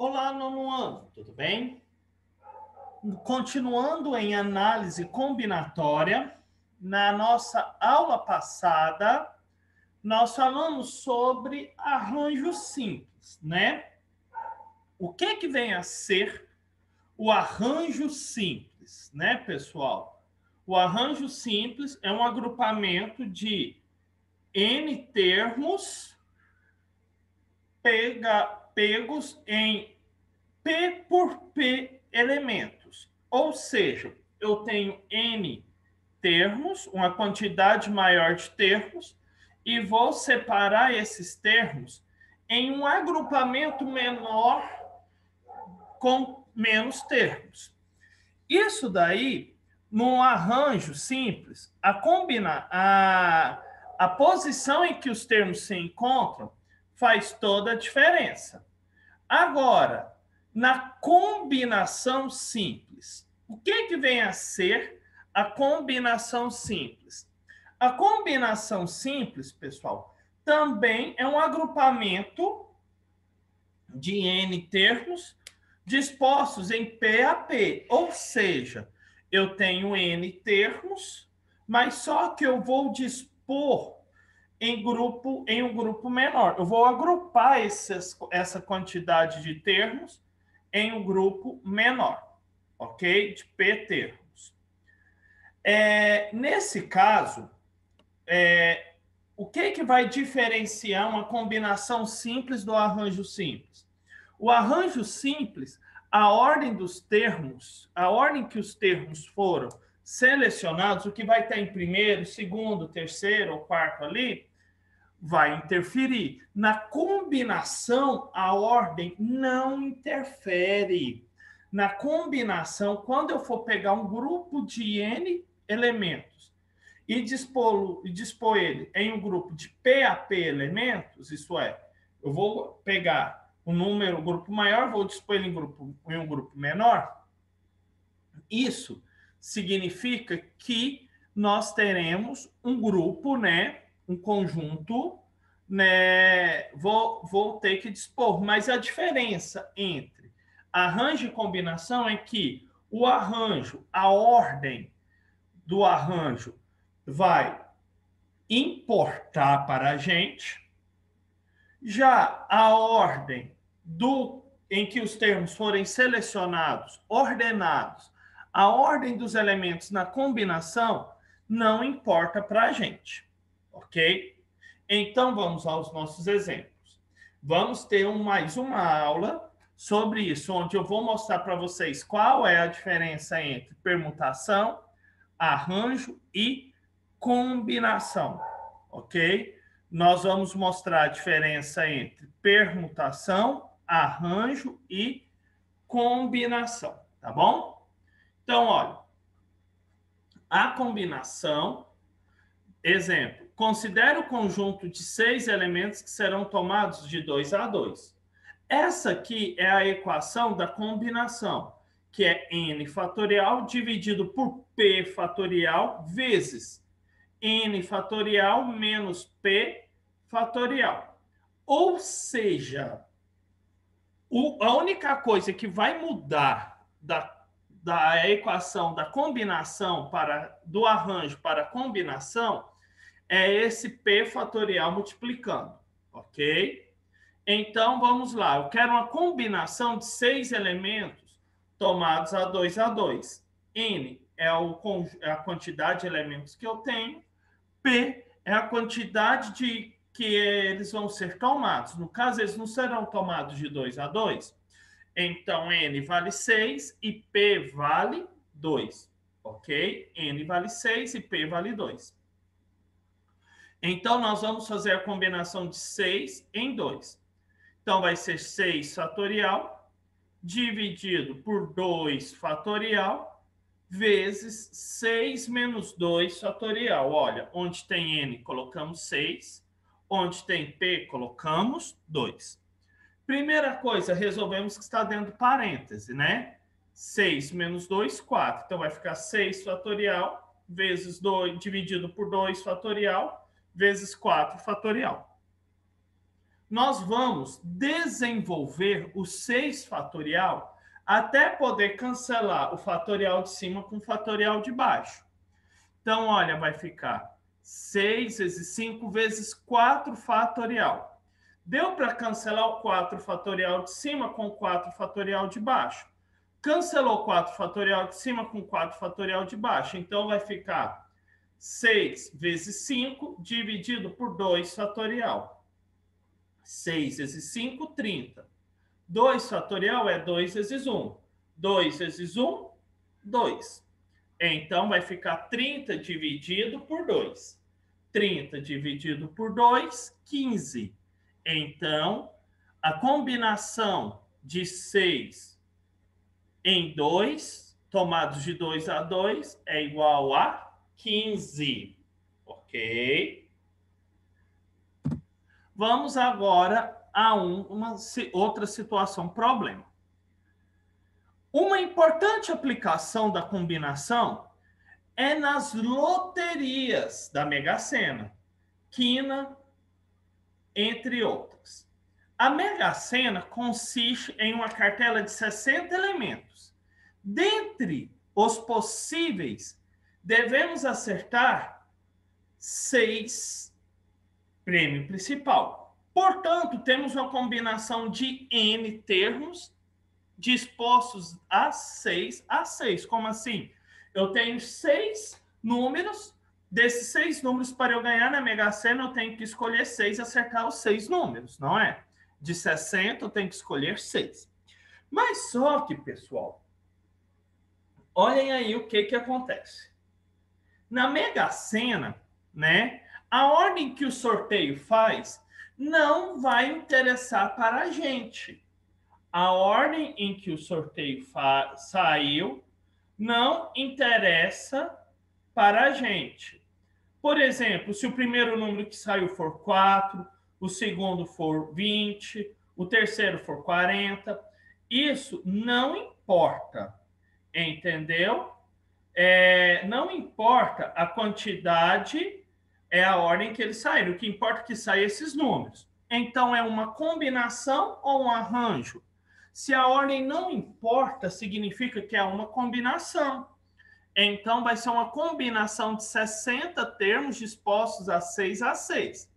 Olá, nono ano, tudo bem? Continuando em análise combinatória, na nossa aula passada, nós falamos sobre arranjo simples, né? O que vem a ser o arranjo simples, né, pessoal? O arranjo simples é um agrupamento de N termos pegos em P por P elementos. Ou seja, eu tenho N termos, uma quantidade maior de termos, e vou separar esses termos em um agrupamento menor com menos termos. Isso daí, num arranjo simples, a posição em que os termos se encontram faz toda a diferença. Agora, na combinação simples, o que vem a ser a combinação simples? A combinação simples, pessoal, também é um agrupamento de N termos dispostos em P a P, ou seja, eu tenho N termos, mas só que eu vou dispor em um grupo menor. Eu vou agrupar essa quantidade de termos em um grupo menor, ok? De P termos. Nesse caso, o que vai diferenciar uma combinação simples do arranjo simples? O arranjo simples, a ordem dos termos, a ordem que os termos foram selecionados, o que vai estar em primeiro, segundo, terceiro ou quarto ali, vai interferir. Na combinação, a ordem não interfere. Na combinação, quando eu for pegar um grupo de N elementos e dispor ele em um grupo de P a P elementos, isso é, eu vou pegar o grupo maior, vou dispor ele em um grupo menor, isso significa que nós teremos um grupo, né, um conjunto, né, vou ter que dispor. Mas a diferença entre arranjo e combinação é que o arranjo, a ordem do arranjo vai importar para a gente, já a ordem em que os termos forem selecionados, ordenados, a ordem dos elementos na combinação não importa para a gente, ok? Então vamos aos nossos exemplos. Vamos ter mais uma aula sobre isso, onde eu vou mostrar para vocês qual é a diferença entre permutação, arranjo e combinação, ok? Nós vamos mostrar a diferença entre permutação, arranjo e combinação, tá bom? Então, olha, a combinação, exemplo, considere o conjunto de 6 elementos que serão tomados de 2 a 2. Essa aqui é a equação da combinação, que é n fatorial dividido por p fatorial vezes n fatorial menos p fatorial. Ou seja, a única coisa que vai mudar da equação da combinação do arranjo para a combinação é esse p fatorial multiplicando, ok? Então, vamos lá. Eu quero uma combinação de 6 elementos tomados a 2. N é a quantidade de elementos que eu tenho. P é a quantidade de que eles vão ser tomados. No caso, eles não serão tomados de 2 a 2. Então, N vale 6 e P vale 2. Ok? N vale 6 e P vale 2. Então, nós vamos fazer a combinação de 6 em 2. Então, vai ser 6 fatorial dividido por 2 fatorial vezes 6 menos 2 fatorial. Olha, onde tem n, colocamos 6. Onde tem p, colocamos 2. Primeira coisa, resolvemos que está dentro do parêntese, né? 6 menos 2, 4. Então, vai ficar 6 fatorial vezes 2, dividido por 2 fatorial, vezes 4 fatorial. nós vamos desenvolver o 6 fatorial até poder cancelar o fatorial de cima com o fatorial de baixo. Então, olha, vai ficar 6 vezes 5 vezes 4 fatorial. Deu para cancelar o 4 fatorial de cima com o 4 fatorial de baixo. Cancelou 4 fatorial de cima com 4 fatorial de baixo. Então, vai ficar 6 vezes 5 dividido por 2 fatorial. 6 vezes 5, 30. 2 fatorial é 2 vezes 1. 2 vezes 1, 2. Então, vai ficar 30 dividido por 2. 30 dividido por 2, 15. Então, a combinação de 6 em 2, tomados de 2 a 2, é igual a 15. Ok? Vamos agora a uma outra situação, problema. Uma importante aplicação da combinação é nas loterias da Mega Sena, quina, entre outras. A Mega Sena consiste em uma cartela de 60 elementos. Dentre os possíveis, devemos acertar 6 prêmio principal. Portanto, temos uma combinação de N termos dispostos a 6 a 6. Como assim? Eu tenho 6 números. Desses 6 números, para eu ganhar na Mega Sena, eu tenho que escolher 6 e acertar os 6 números, não é? De 60, eu tenho que escolher 6. Mas só que, pessoal, olhem aí o que acontece. Na Mega Sena, né, a ordem que o sorteio faz não vai interessar para a gente. A ordem em que o sorteio saiu não interessa para a gente. Por exemplo, se o primeiro número que saiu for 4, o segundo for 20, o terceiro for 40, isso não importa, entendeu? Não importa a quantidade, é a ordem que eles saíram. O que importa é que saiam esses números. Então, é uma combinação ou um arranjo? Se a ordem não importa, significa que é uma combinação. Então, vai ser uma combinação de 60 termos dispostos a 6 a 6.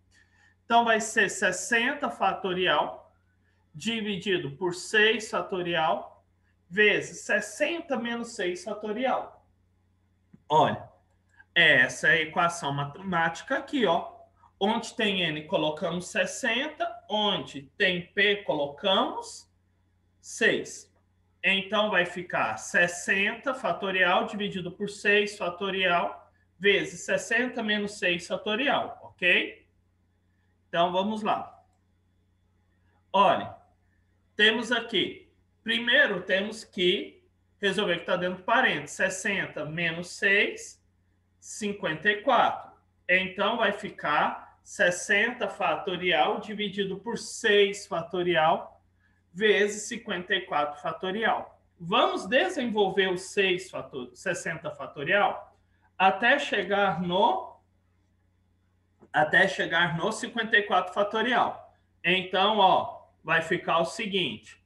Então, vai ser 60 fatorial dividido por 6 fatorial vezes 60 menos 6 fatorial. Olha, essa é a equação matemática aqui, ó. Onde tem N, colocamos 60. Onde tem P, colocamos 6. Então, vai ficar 60 fatorial dividido por 6 fatorial vezes 60 menos 6 fatorial, ok? Então, vamos lá. Olha, temos aqui, primeiro temos que resolver o que está dentro do parênteses. 60 menos 6, 54. Então, vai ficar 60 fatorial dividido por 6 fatorial vezes 54 fatorial. Vamos desenvolver o 60 fatorial até chegar no 54 fatorial. Então, ó, vai ficar o seguinte: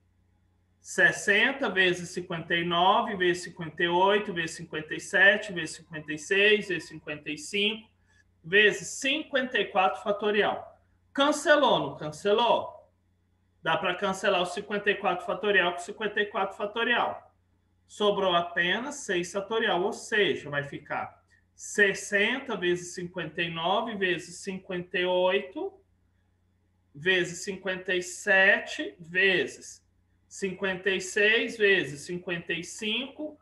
60 vezes 59, vezes 58, vezes 57, vezes 56, vezes 55, vezes 54 fatorial. Cancelou, não cancelou? Dá para cancelar o 54 fatorial com 54 fatorial. Sobrou apenas 6 fatorial, ou seja, vai ficar 60 vezes 59 vezes 58 vezes 57 vezes 56 vezes 55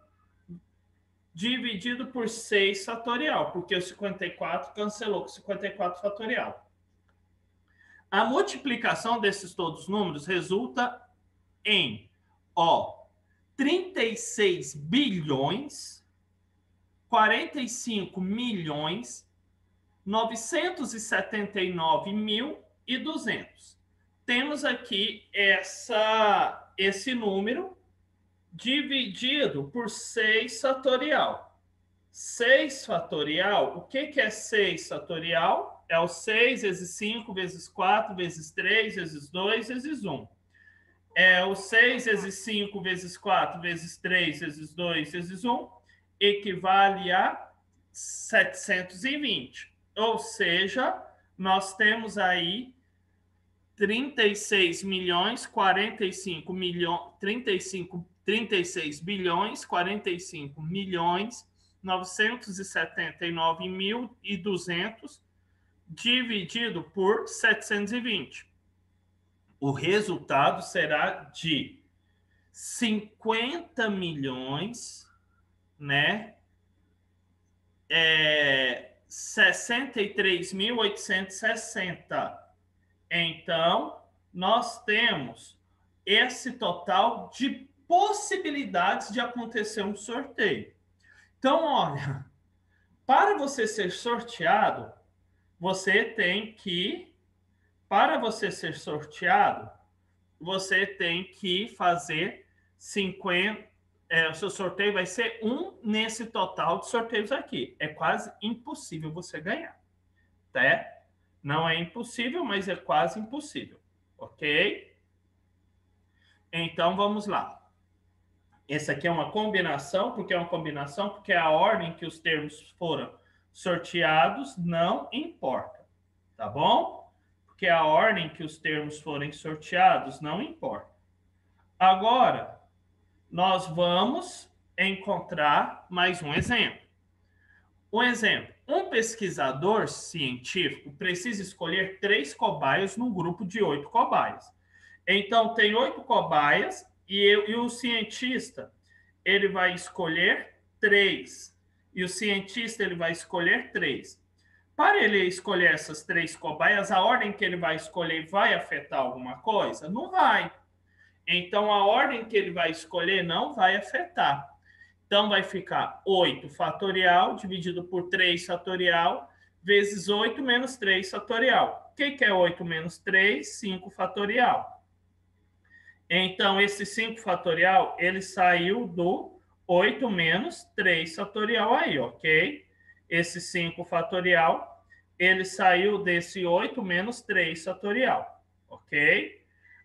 dividido por 6 fatorial, porque o 54 cancelou com 54 fatorial. A multiplicação desses todos os números resulta em 36 bilhões, 45 milhões, 979 mil e 200. Temos aqui esse número dividido por 6 fatorial. 6 fatorial, o que é 6 fatorial? é o 6 vezes 5 vezes 4 vezes 3 vezes 2 vezes 1. É o 6 vezes 5 vezes 4 vezes 3 vezes 2 vezes 1 equivale a 720. Ou seja, nós temos aí 36 milhões, 45 milhões, 36 bilhões, 45 milhões, 979.200 dividido por 720. O resultado será de 50 milhões, né? 63.860. Então, nós temos esse total de possibilidades de acontecer um sorteio. Então, olha, para você ser sorteado, para você ser sorteado, você tem que fazer 50. O seu sorteio vai ser um nesse total de sorteios aqui. É quase impossível você ganhar, tá? Não é impossível, mas é quase impossível, ok? Então, vamos lá. Essa aqui é uma combinação, porque é uma combinação, porque a ordem que os termos foram sorteados não importa, tá bom? Porque a ordem que os termos forem sorteados não importa. Agora, nós vamos encontrar mais um exemplo. Um exemplo, um pesquisador científico precisa escolher 3 cobaias num grupo de 8 cobaias. Então, tem 8 cobaias e o cientista ele vai escolher 3. E o cientista ele vai escolher 3. Para ele escolher essas 3 cobaias, a ordem que ele vai escolher vai afetar alguma coisa? Não vai. Então, a ordem que ele vai escolher não vai afetar. Então, vai ficar 8 fatorial dividido por 3 fatorial vezes 8 menos 3 fatorial. O que é 8 menos 3? 5 fatorial. Então, esse 5 fatorial, ele saiu do 8 menos 3 fatorial aí, ok? Esse 5 fatorial, ele saiu desse 8 menos 3 fatorial, ok?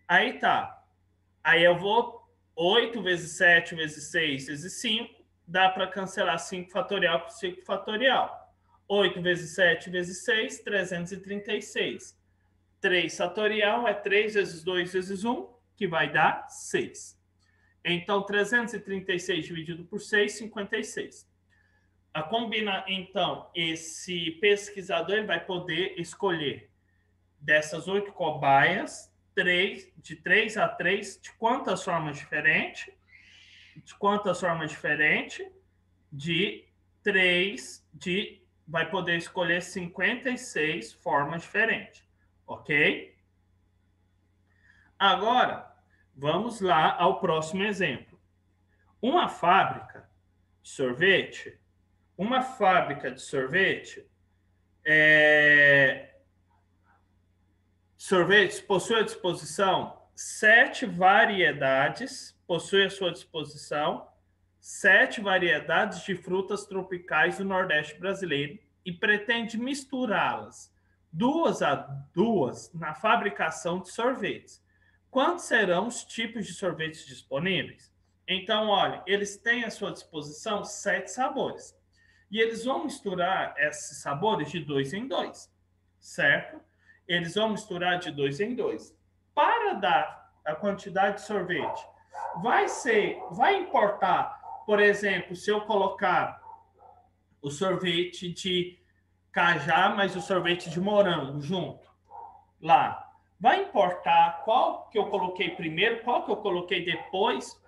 Aí tá. Aí eu vou 8 vezes 7 vezes 6 vezes 5, dá para cancelar 5 fatorial por 5 fatorial. 8 vezes 7 vezes 6, 336. 3 fatorial é 3 vezes 2 vezes 1, que vai dar 6. Então, 336 dividido por 6, 56. Então, esse pesquisador ele vai poder escolher dessas 8 cobaias, de 3 a 3, de quantas formas diferentes? De quantas formas diferentes? De 3, vai poder escolher 56 formas diferentes, ok? Agora, vamos lá ao próximo exemplo. Uma fábrica de sorvete, sorvetes possui à disposição 7 variedades, de frutas tropicais do Nordeste brasileiro e pretende misturá-las 2 a 2 na fabricação de sorvetes. Quantos serão os tipos de sorvetes disponíveis? Então, olha, eles têm à sua disposição 7 sabores. E eles vão misturar esses sabores de 2 em 2, certo? Eles vão misturar de 2 em 2. Para dar a quantidade de sorvete, vai importar, por exemplo, se eu colocar o sorvete de cajá, mas o sorvete de morango junto lá. Vai importar qual que eu coloquei primeiro, qual que eu coloquei depois?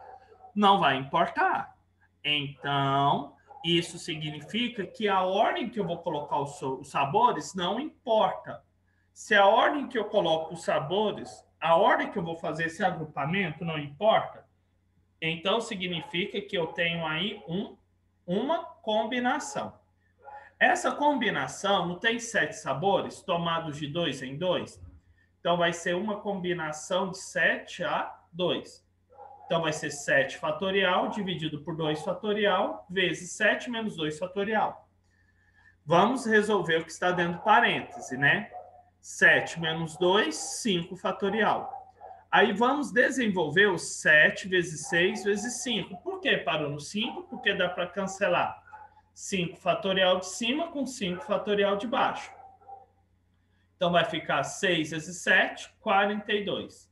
Não vai importar. Então, isso significa que a ordem que eu vou colocar os sabores não importa. Se a ordem que eu coloco os sabores, a ordem que eu vou fazer esse agrupamento não importa, então significa que eu tenho aí uma combinação. Essa combinação não tem 7 sabores tomados de 2 em 2? Então, vai ser uma combinação de 7 a 2. Então, vai ser 7 fatorial dividido por 2 fatorial vezes 7 menos 2 fatorial. Vamos resolver o que está dentro do parêntese, né? 7 menos 2, 5 fatorial. Aí vamos desenvolver o 7 vezes 6 vezes 5. Por que parou no 5? Porque dá para cancelar 5 fatorial de cima com 5 fatorial de baixo. Então vai ficar 6 vezes 7, 42.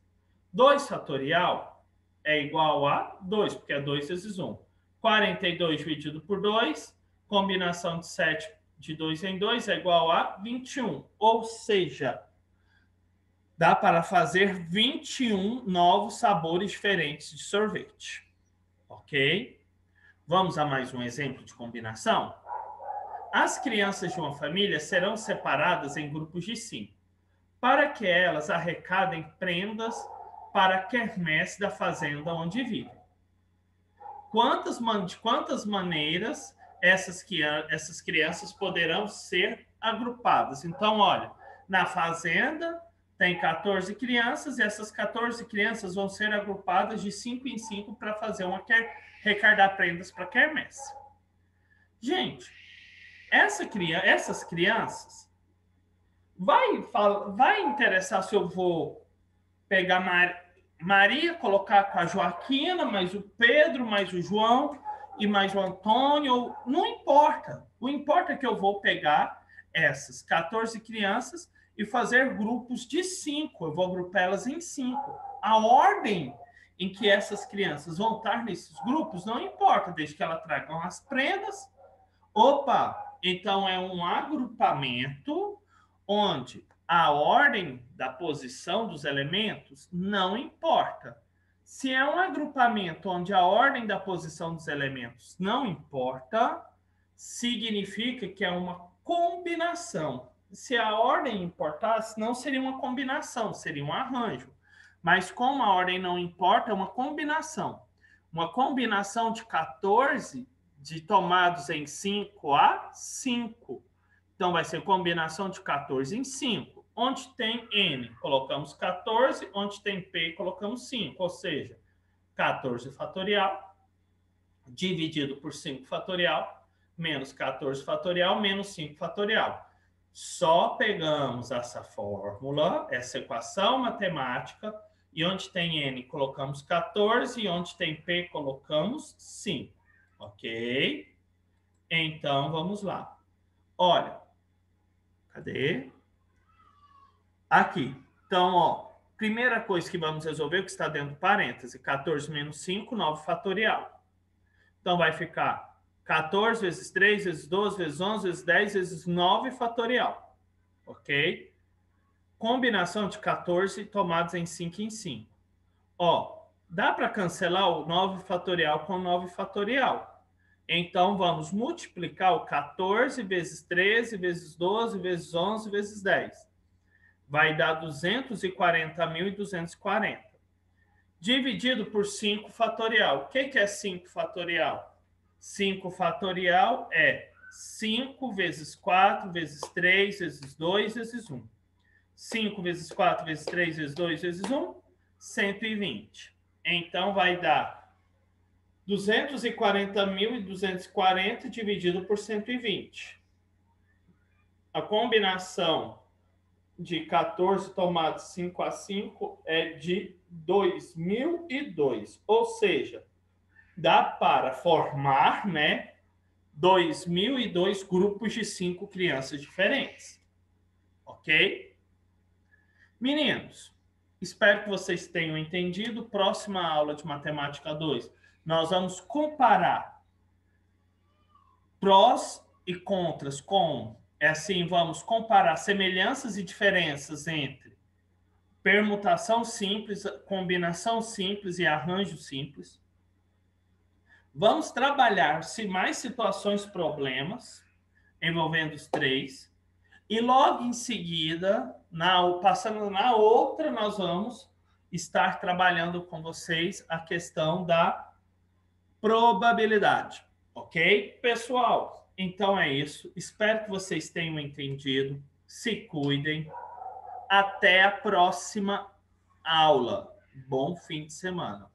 2 fatorial é igual a 2, porque é 2 vezes 1. 42 dividido por 2, combinação de 7 de 2 em 2 é igual a 21. Ou seja, dá para fazer 21 novos sabores diferentes de sorvete. Ok? Vamos a mais um exemplo de combinação? As crianças de uma família serão separadas em grupos de 5, para que elas arrecadem prendas para a quermesse da fazenda onde vivem. De quantas maneiras essas crianças poderão ser agrupadas? Então, olha, na fazenda tem 14 crianças e essas 14 crianças vão ser agrupadas de 5 em 5 para fazer arrecadar prendas para a quermesse. Gente, essas crianças vai interessar se eu vou pegar Maria, colocar com a Joaquina, mais o Pedro, mais o João e mais o Antônio. Não importa. O importa é que eu vou pegar essas 14 crianças e fazer grupos de 5. Eu vou agrupar elas em 5. A ordem em que essas crianças vão estar nesses grupos não importa, desde que elas tragam as prendas. Opa! Então é um agrupamento onde a ordem da posição dos elementos não importa. Se é um agrupamento onde a ordem da posição dos elementos não importa, significa que é uma combinação. Se a ordem importasse, não seria uma combinação, seria um arranjo. Mas como a ordem não importa, é uma combinação. Uma combinação de 14 de tomados em 5 a 5. Então, vai ser combinação de 14 em 5. Onde tem N, colocamos 14. Onde tem P, colocamos 5. Ou seja, 14 fatorial dividido por 5 fatorial menos 14 fatorial menos 5 fatorial. Só pegamos essa fórmula, essa equação matemática, e onde tem N, colocamos 14. E onde tem P, colocamos 5. Ok? Então, vamos lá. Olha, cadê? Aqui. Então, ó, primeira coisa que vamos resolver, o que está dentro do parêntese, 14 menos 5, 9 fatorial. Então, vai ficar 14 vezes 3, vezes 12, vezes 11, vezes 10, vezes 9 fatorial. Ok? Combinação de 14 tomados em 5 em 5. Ó, dá para cancelar o 9 fatorial com 9 fatorial. Então, vamos multiplicar o 14 vezes 13, vezes 12, vezes 11, vezes 10. Vai dar 240.240. Dividido por 5 fatorial. O que é 5 fatorial? 5 fatorial é 5 vezes 4, vezes 3, vezes 2, vezes 1. 5 vezes 4, vezes 3, vezes 2, vezes 1, 120. Então, vai dar 240.240 dividido por 120. A combinação de 14 tomados 5 a 5 é de 2002. Ou seja, dá para formar, né, 2002 grupos de 5 crianças diferentes. Ok? Meninos, espero que vocês tenham entendido. Próxima aula de Matemática 2, nós vamos comparar prós e contras com, vamos comparar semelhanças e diferenças entre permutação simples, combinação simples e arranjo simples. Vamos trabalhar mais situações problemas envolvendo os três. E logo em seguida, passando na outra, nós vamos estar trabalhando com vocês a questão da probabilidade. Ok? Pessoal, então é isso. Espero que vocês tenham entendido. Se cuidem. Até a próxima aula. Bom fim de semana.